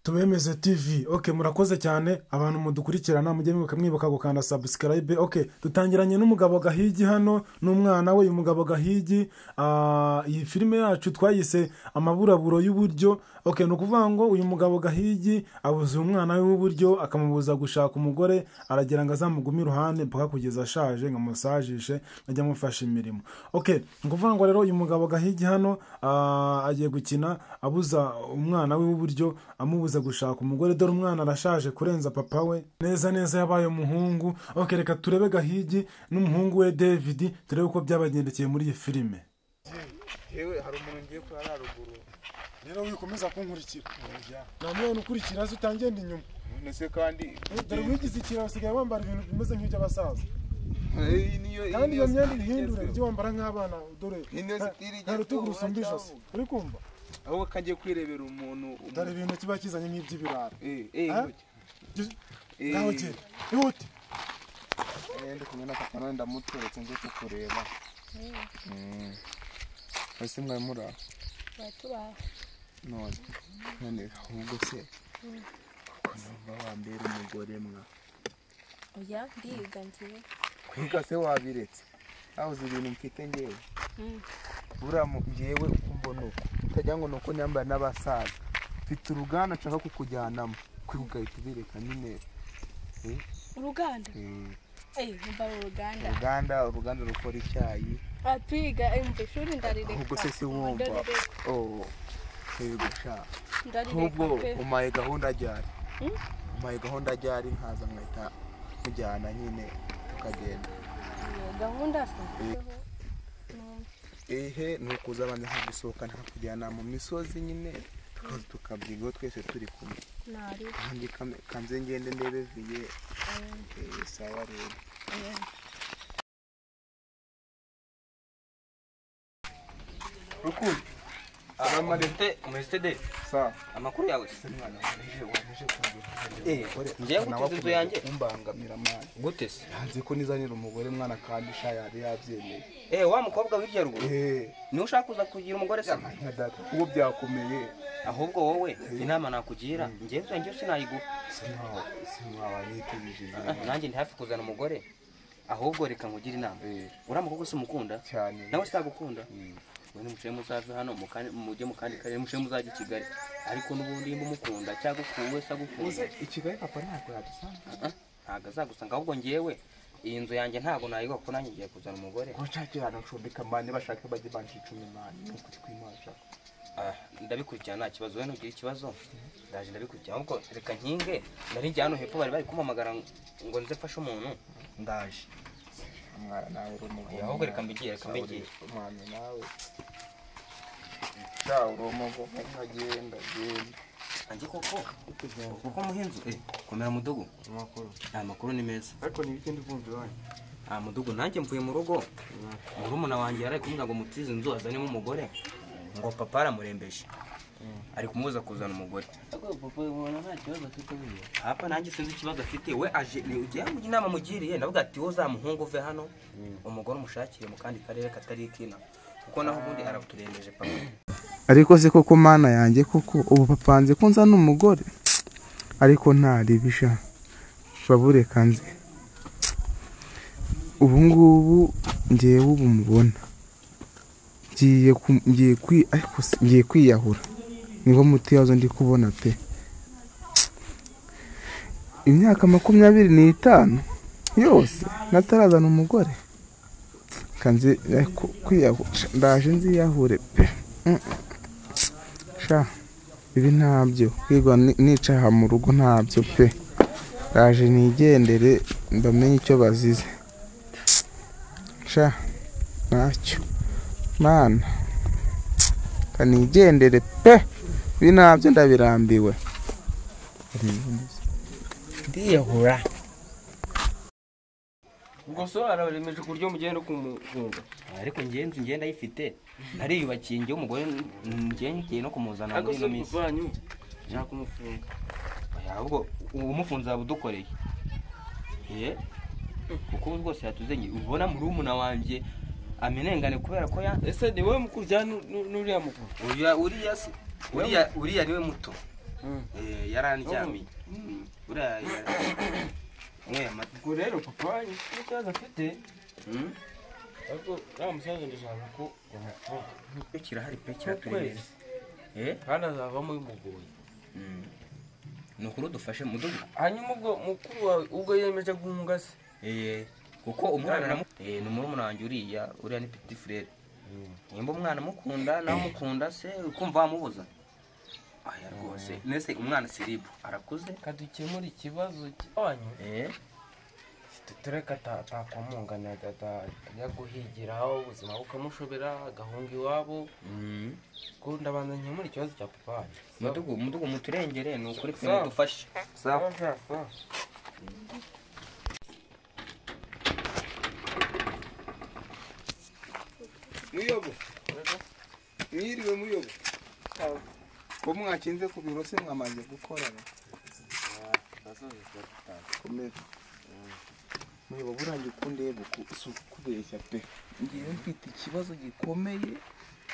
Tubemeze TV. Okay, murakoze cyane abantu mudukurikirana mujye mwibuka gukanda subscribe. Okay, dutangiranye n'umugabo Gahigi hano n'umwana we. Uyu mugabo Gahigi iyi filime yacu twayise amaburaburo y'uburyo. Okay, no kuvuga ngo uyu mugabo Gahigi abuze umwana we w'uburyo akamubuza gushaka umugore, aragira ngo azamugumire iruhande mpaka kugeza ashaje ngamusajishe ajya mufasha imirimo. Okay, nguvuga ngo rero uyu mugabo Gahigi hano agiye gukina abuza umwana we w'uburyo, amubuza gushaka umugore. Dore umwana arashaje kurenza papa we, neza yabaye umuhungu. Okay, reka turebe Gahigi n'umuhungu we David, turebe uko byabagendekeye muri iyi filime. Yewe hari umuntu ngiye ko araruguru. Rero wikomeza kunkurikira. Namwe ukurikira zo utangenda inyuma. Nese kandi dore wigize ikira usigaye wambara ibintu bimeze nk'iby'abasaza. Niyo Kandi iyo myenda ihindure ibyo wambara nk'abana. Dore ntarutugu rusumbisha. Uri kumva? aho kagiye kwirebera umuntu dore ibintu kiba kizanye nk'iby'ibirara. Naho je ihute ndi kumwe na papa nanda muturetse nje kukureba. Ese mwaye mura batura none ahubwo se kuko numva wambera umugore mwa oya ndiga ngiye kwiga se wabiretse aho ibintu mfite ngewe ngewe mbona uko utajya ngo nuko nyambara n'abasaza mfite uruganda nshaka kukujyanamo kwiga itubireka nyine uruganda mba uruganda rukora icyayi atwiga mbeshuri ndarireka ubwo se si wumva gusha ubwo umaye gahunda ryari nkaza mwita kujyana nyine tukagenda gahunda nukuza abandi nka gusohoka nta kujyana mu misozi nyine tukabyigaho twese turi kumwe. Kandi kanze ngende ndebe viye sawa rero. Rukundo abamarete umestede sa amakuru yawe mwana waje kugira ngiye gutuza yanjye umbangamira mwana gute se hanze ko nizanira umugore mwana kandi sha yari yabyemeye wa mukobwa w'irya ruguru ni ushaka kuza kugira umugore se ubu byakomeye ahubwo wowe inama nakugira ngiye ngiye sinayiguha simwawa nitubije nanjye ndi hafi kuzana umugore ahubwo reka nkugira inama uramukobwa se umukunda cyane nawe sagukunda wene muciye muzaza hano mujye mu kandi kare muciye muzaje Kigali ariko nubundi mumukunda cyangwa kuwe sagukunda ikigali papa ntabwo yadusanga ntago azagusanga ahubwo ngewe iyi nzu yanjye ntago nayigo ko nanjye ngiye kuzana umugore ko cyakirana nshombeka mane bashaka bajye banshi 10 nuko twimasha ndabikurikirana nta kibazo we nugira ikibazo ndaje ndabikurikirana ahubwo reka nkinge nari njye hano hepfo bari kumamagara ngo nze fashe umuntu ndaje mwana nawe urumugore ahubwo reka mbigiye mwana nawe sha urumogo nkagenda anjye koko muhinzu komera mudugu amakuru ni meza ariko ni bikindi vumbi wanyu mudugu nanjye mvuye mu rugo murumuna wanjye yari kumbwa ngo mutize inzu azanemo umugore ngo papa aramurembeje ari kumubuza kuzana umugore papa ubona nta kibazo afite buriya hapa nanjye sinzi ikibazo afite we aje ugiye mu inama mugiriye ndavuga ati wo za muhungu uve hano umugore umushakire mu kandi karere katari kina kuko naho ubundi araturembeje papa ariko se koko mana yanjye koko ubu papa nze ko nzana umugore ariko ntaribisha babure kanze ubu ngubu ngiye ubu mubona ngiye kwiyahura niho muti yazo ndi kubona pe imyaka 25 yose natarazana umugore kanze kwiyahura ndaje nziyahure pe sha ibi ntabyo kwigwa nicaha mu rugo ntabyo pe ndaje nigendere ndamenye icyo bazize sha ntacyo mana kanigendere pe binabyo ndabirambiwe ndiyahura ubwo so araremeje kuryo mugende kumukunda ariko ngenzi ngenda yifite nariyubakiye ngiye umugore ngiye no kumuzana muri no minsi nja kumufunga ahubwo umufunza abudukoreye kuko rwose yatuzenye ubona muri umuna wanje amenengane kubera ko ese ni wowe mukuru cyane n'uriya mukuru uriya niwe muto yarandyamiye buriya yanyweye amata. ubwo rero papa wanyu n'ikibazo afite ariko nta musaza ndashaka ko umufunga pe kirahari pe kiratureze kandi azavamo bimugoye ni ukuri udufashe mudugu. hanyuma ubwo mukuru wawe ubwo yemeje guhunga se kuko umwana ni murumuna wanjye uriya ni petit frere. nimba umwana amukunda nawe umukunda se ukumva wamubuza aya rwose nese umwana siribu arakuze kadukemura ikibazo cyanyu tureka atakwamungana ajya guhigiraho ubuzima bukamushobera agahunga iwabo kundi abanza nkemura ikibazo cya papa wanyu. mudugu muturengere ni ukuri pe mudufashe. sawa Muyobo mwiriwe muyobo ko mwakinze ku biro se mwamaze gukorana komera muyobo burangiye ukundeba kubeshya pe ngiye mfite ikibazo gikomeye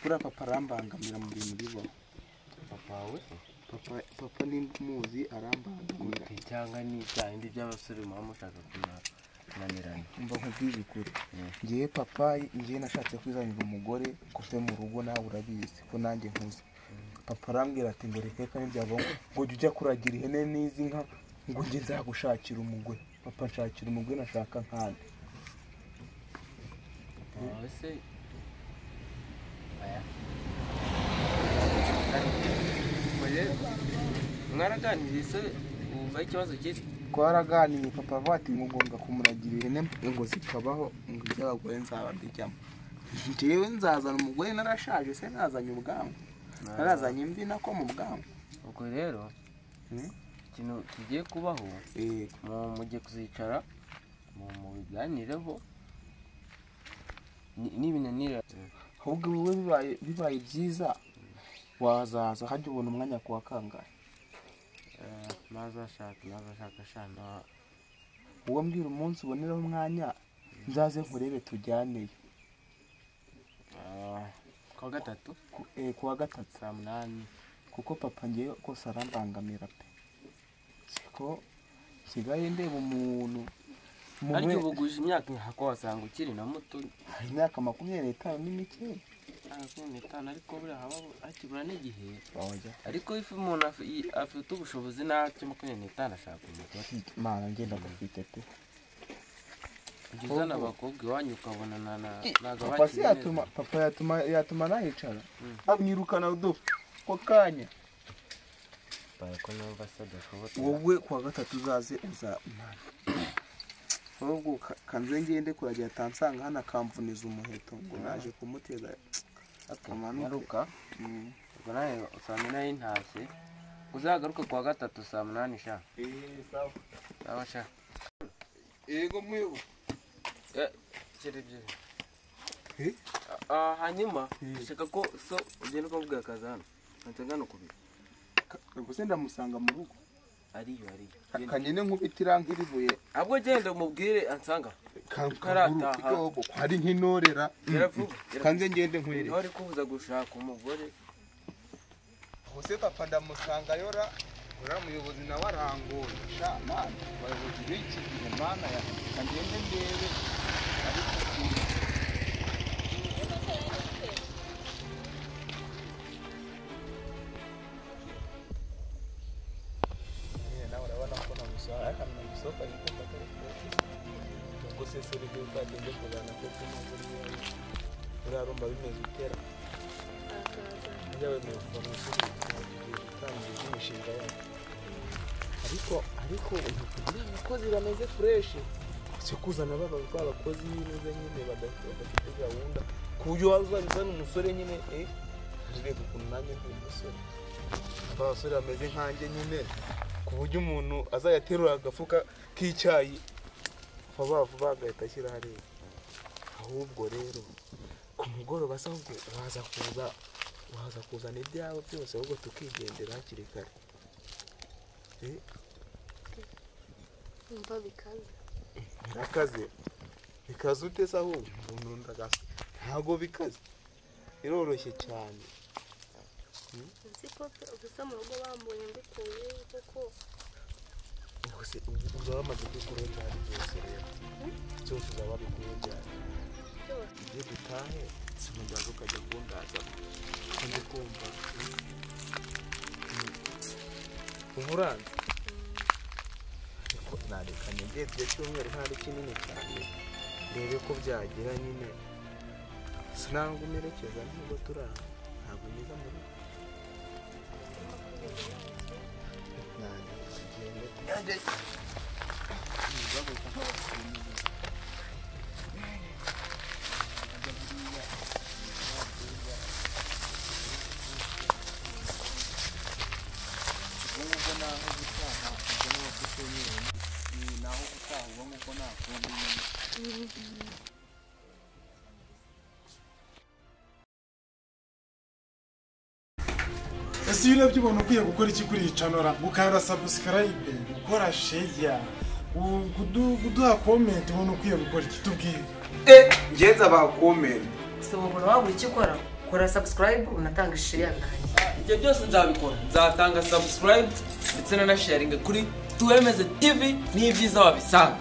buriya papa arambangamira mu bintu bibaho. papa wawe papa nimba umuzi arambangamira cyangwa ni byandi by'abasore muba mushaka kunanirana. mba nkubwize ukuri ngiye papa ngiye nashatse kwizanira umugore kuve mu rugo nawe urabizi ko nanjye nkuze. papa arambwira ati ngo reka ntibyabongo ngo jya ujya kuragira ihene n'izi nka ngo njye nzagushakira umugore. papa nshakira umugore nashaka nkande. ese mwaraganiriye se wumva ikibazo kiri? twaraganiye papa avuga ati ngomba kumuragira ihene ngo zikabaho ngo iby'abagore nzaba mbijyamo. njyewe nzazana umugore narashaje se nazanye ubwanwa narazanye imvi nako mu bwanwa. ubwo rero ikintu kigiye kubaho mugiye kuzicara mu biganireho n'ibinanira. ahubwo wowe bibaye byiza wazaza hajya ubona umwanya kuwa kangahe? nazashaka shana uwo mbwira umunsi uboneraho umwanya nzaze nkurebe tujyaneyo. kuwa gatatu kuwa gatatu saa 8 kuko papa ngewe kose arambangamira pe siko kigaye ndeba umuntu ariko ubuguje imyaka nkako wasanga ukiri na muto. imyaka 25 ni mikeya. 25 ariko buriya haba akibura n'igihe ariko ifu umuntu afite ubushobozi nacyo 25 ashaka umugore mana ngenda gufite pe ugizana abakobwa iwanyu ukabona papa yatuma nahicara amwirukana udufu ko kanya ko numva se adashobotse. wowe kuwa gatatu uzaze ahubwo kanze ngende kuragira atansanga hano akamvuniza umuheto ngo naje kumuteza akamanuka. ubwo nawe usanga nayo intashye uzagaruke kuwa gatatu saa 8 sha. sawa sha. yego muyobo kirebye hanyuma shaka ko so ugenda ukavuga akazi hano ntangano kubira ubwo se ndamusanga mu rugo ariyo kanyene nkubitira nk'iribuye ahubwo genda umubwire ansanga karataha hari nk'inorera kanze ngende nkwere ntore kubuza gushaka umugore. ubuse papa ndamusanga yora muyobozi nawe arangoye sha mana bayobozi b'iki gihe mana ya kangende ndebe ariko sopa yitwa ngo sesere byo twagende kugana ko kumuguri urarumba bimeze utera yawe kuva mu ishuri kandi imishinga yawe ariko kugira abakozi bameze fresh cyo kuzana abakozi neza nyine badafite gahunda ku buryo wazabizana umusore nyine reka ukuntu nanjye ndi umusore abasore bameze nkanjye nyine ku buryo umuntu azayaterura agafuka k'icyayi vuba agahita ashyira hariya. ahubwo rero ku mugoroba se ahubwo waza kuzana ibyawe byose ahubwo tukigendera hakiri kare. Umva bikaze ute se ahubwo ntabwo bikaze biroroshye cyane. Uzi ko gusa mu rugo bambuye mbikuye kuko Ubuse uzaba amaze gukora byari byose rero. Cyose uzaba bikuye byari. Igihe dutahe sinumvaga ukajya kundaza. Ndi kumva. Uburanze. Ariko nareka nigeze cyumweru ntari kinini cyane. Rebe ko byagira nyine. Sinanga umerekeza nubwo turaha. Ntabwo niza mu rugo. ese iyo urebye ubona ukwiye gukora iki kuri iyi canora gukanda subscribe gukora share kuduha comment ubona ukwiye gukora iki tubwire Ngenza ba comment So ubona wabura icyo ukora kora subscribe unatanga share kandi ibyo byose nzabikora nzatanga subscribe ndetse na sharing kuri Tuwemeze TV n'ibyiza wabisanga